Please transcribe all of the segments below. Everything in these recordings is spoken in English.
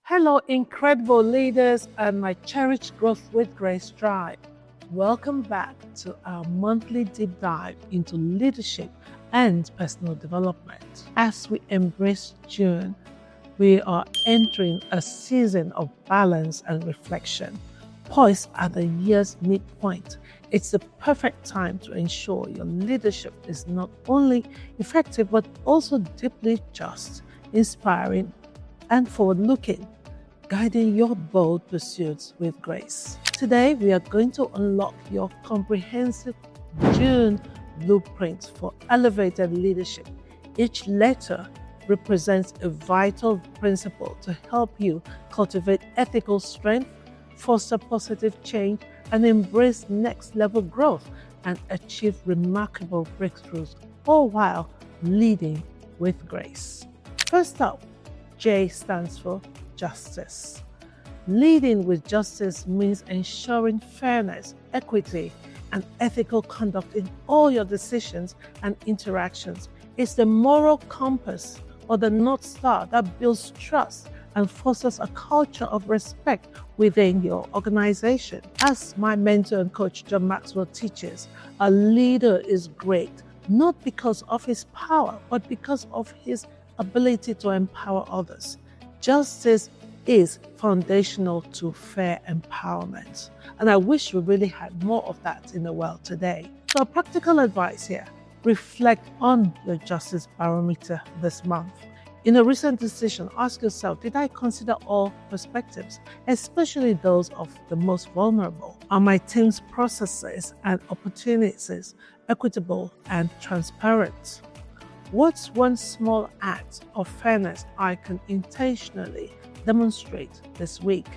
Hello, incredible leaders and my cherished Growth with Grace tribe. Welcome back to our monthly deep dive into leadership and personal development. As we embrace June, we are entering a season of balance and reflection. Poised at the year's midpoint, it's the perfect time to ensure your leadership is not only effective but also deeply just, inspiring, and forward-looking, guiding your bold pursuits with grace. Today, we are going to unlock your comprehensive June blueprint for elevated leadership. Each letter represents a vital principle to help you cultivate ethical strength, foster positive change, and embrace next-level growth and achieve remarkable breakthroughs, all while leading with grace. First up, J stands for justice. Leading with justice means ensuring fairness, equity, and ethical conduct in all your decisions and interactions. It's the moral compass or the North Star that builds trust and fosters a culture of respect within your organization. As my mentor and coach, John Maxwell, teaches, a leader is great, not because of his power, but because of his ability to empower others. Justice is foundational to fair empowerment. And I wish we really had more of that in the world today. So practical advice here, reflect on your justice barometer this month. In a recent decision, ask yourself, did I consider all perspectives, especially those of the most vulnerable? Are my team's processes and opportunities equitable and transparent? What's one small act of fairness I can intentionally demonstrate this week?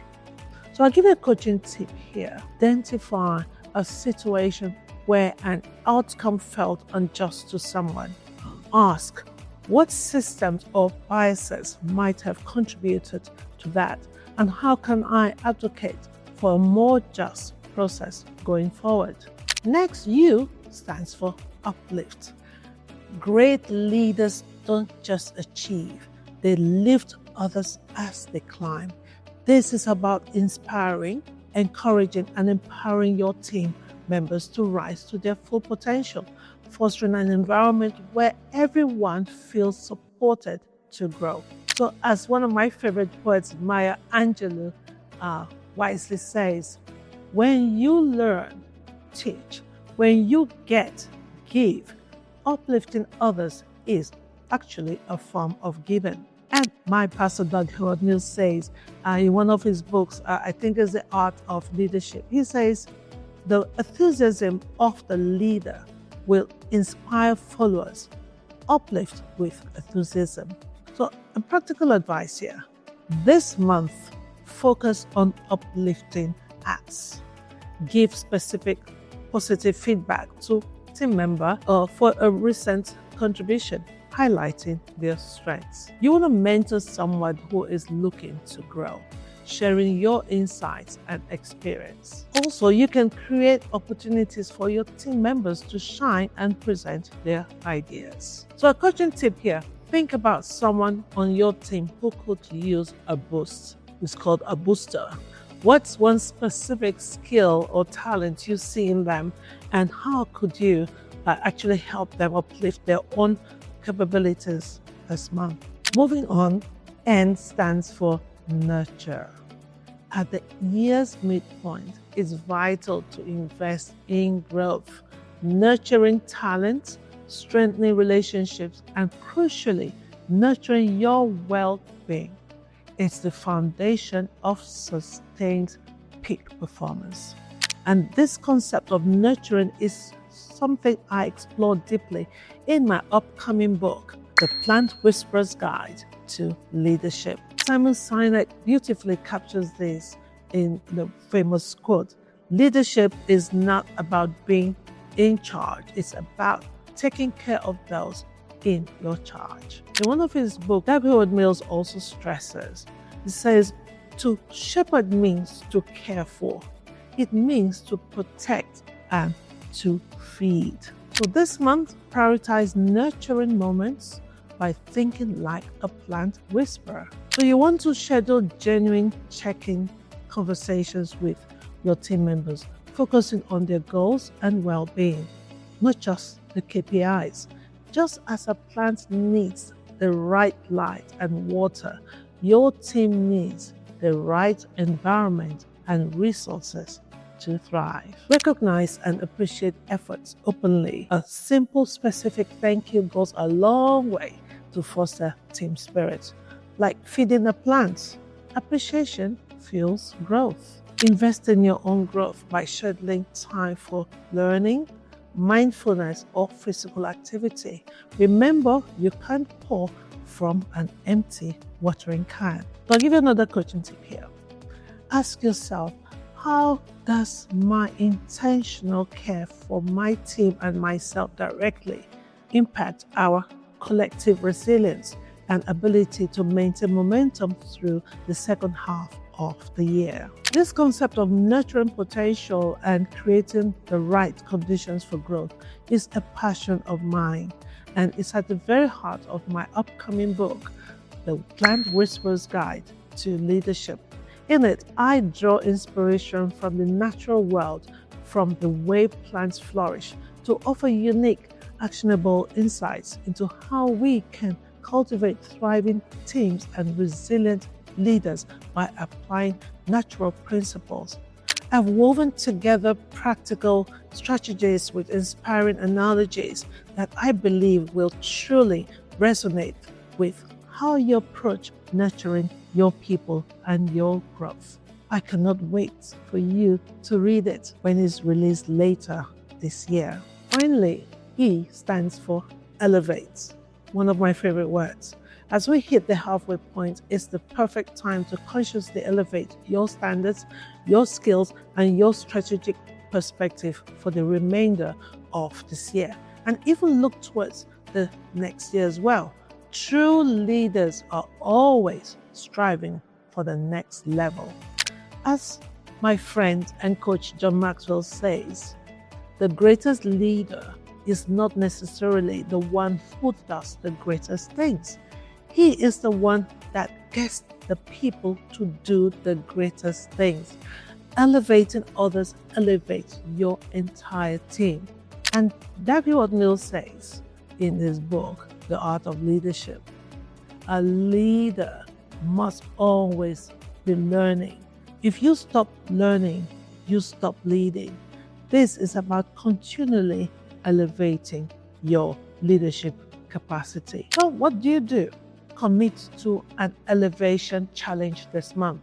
So I'll give you a coaching tip here. Identify a situation where an outcome felt unjust to someone. Ask, what systems or biases might have contributed to that, and how can I advocate for a more just process going forward? Next, U stands for uplift. Great leaders don't just achieve, they lift others as they climb. This is about inspiring, encouraging, and empowering your team members to rise to their full potential, fostering an environment where everyone feels supported to grow. So as one of my favorite poets, Maya Angelou, wisely says, when you learn, teach. When you get, give. Uplifting others is actually a form of giving. And my pastor, J.U.N.E, says in one of his books, I think it's The Art of Leadership, he says, the enthusiasm of the leader will inspire followers, uplift with enthusiasm. So a practical advice here. This month, focus on uplifting acts. Give specific positive feedback to team member for a recent contribution, highlighting their strengths. You want to mentor someone who is looking to grow, sharing your insights and experience. Also, you can create opportunities for your team members to shine and present their ideas. So a coaching tip here, think about someone on your team who could use a boost. It's called a booster. What's one specific skill or talent you see in them, and how could you actually help them uplift their own capabilities this month? Moving on, N stands for nurture. At the year's midpoint, it's vital to invest in growth, nurturing talent, strengthening relationships, and crucially, nurturing your well-being. It's the foundation of sustained peak performance. And this concept of nurturing is something I explore deeply in my upcoming book, The Plant Whisperer's Guide to Leadership. Simon Sinek beautifully captures this in the famous quote, leadership is not about being in charge, it's about taking care of those in your charge. In one of his books, J.U.N.E also stresses, he says, to shepherd means to care for. It means to protect and to feed. So this month, prioritize nurturing moments, by thinking like a plant whisperer. So you want to schedule genuine check-in conversations with your team members, focusing on their goals and well-being, not just the KPIs. Just as a plant needs the right light and water, your team needs the right environment and resources to thrive. Recognize and appreciate efforts openly. A simple, specific thank you goes a long way to foster team spirit. Like feeding the plants, appreciation fuels growth. Invest in your own growth by scheduling time for learning, mindfulness, or physical activity. Remember, you can't pour from an empty watering can. So I'll give you another coaching tip here. Ask yourself, how does my intentional care for my team and myself directly impact our collective resilience and ability to maintain momentum through the second half of the year? This concept of nurturing potential and creating the right conditions for growth is a passion of mine, and it's at the very heart of my upcoming book, The Plant Whisperer's Guide to Leadership. In it, I draw inspiration from the natural world, from the way plants flourish, to offer unique, actionable insights into how we can cultivate thriving teams and resilient leaders by applying natural principles. I've woven together practical strategies with inspiring analogies that I believe will truly resonate with how you approach nurturing your people and your growth. I cannot wait for you to read it when it's released later this year. Finally, E stands for elevate, one of my favorite words. As we hit the halfway point, it's the perfect time to consciously elevate your standards, your skills, and your strategic perspective for the remainder of this year, and even look towards the next year as well. True leaders are always striving for the next level. As my friend and coach John Maxwell says, the greatest leader is not necessarily the one who does the greatest things. He is the one that gets the people to do the greatest things. Elevating others elevates your entire team. And that's what Neil says in his book, The Art of Leadership. A leader must always be learning. If you stop learning, you stop leading. This is about continually elevating your leadership capacity. So what do? Commit to an elevation challenge this month.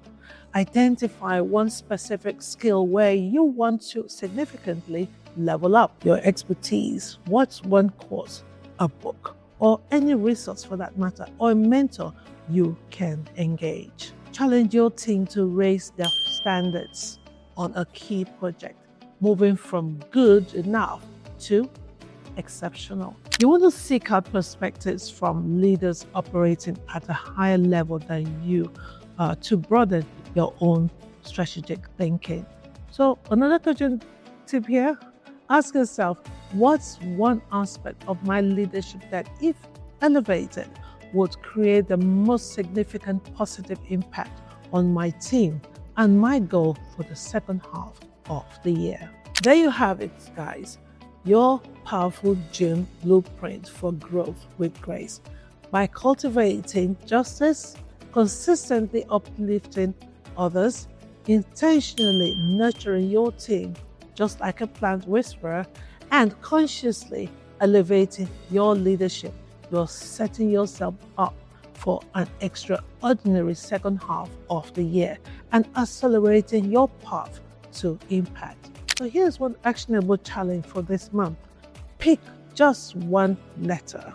Identify one specific skill where you want to significantly level up your expertise. What's one course, a book, or any resource for that matter, or a mentor you can engage? Challenge your team to raise their standards on a key project, moving from good enough to exceptional. You want to seek out perspectives from leaders operating at a higher level than you to broaden your own strategic thinking. So another coaching tip here, ask yourself, what's one aspect of my leadership that, if elevated, would create the most significant positive impact on my team and my goal for the second half of the year? There you have it, guys. Your powerful J.U.N.E blueprint for growth with grace. By cultivating justice, consistently uplifting others, intentionally nurturing your team, just like a plant whisperer, and consciously elevating your leadership, you're setting yourself up for an extraordinary second half of the year and accelerating your path to impact. So here's one actionable challenge for this month. Pick just one letter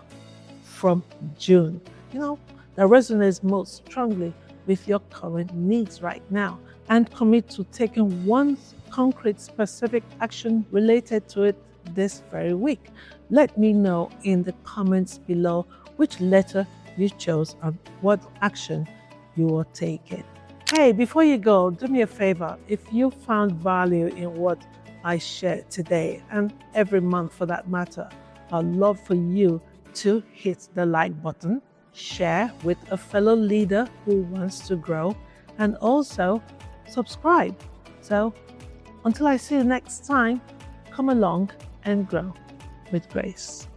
from June, that resonates most strongly with your current needs right now, and commit to taking one concrete specific action related to it this very week. Let me know in the comments below which letter you chose and what action you are taking. Hey, before you go, do me a favor. If you found value in what I shared today, and every month for that matter, I'd love for you to hit the like button, share with a fellow leader who wants to grow, and also subscribe. So until I see you next time, come along and grow with grace.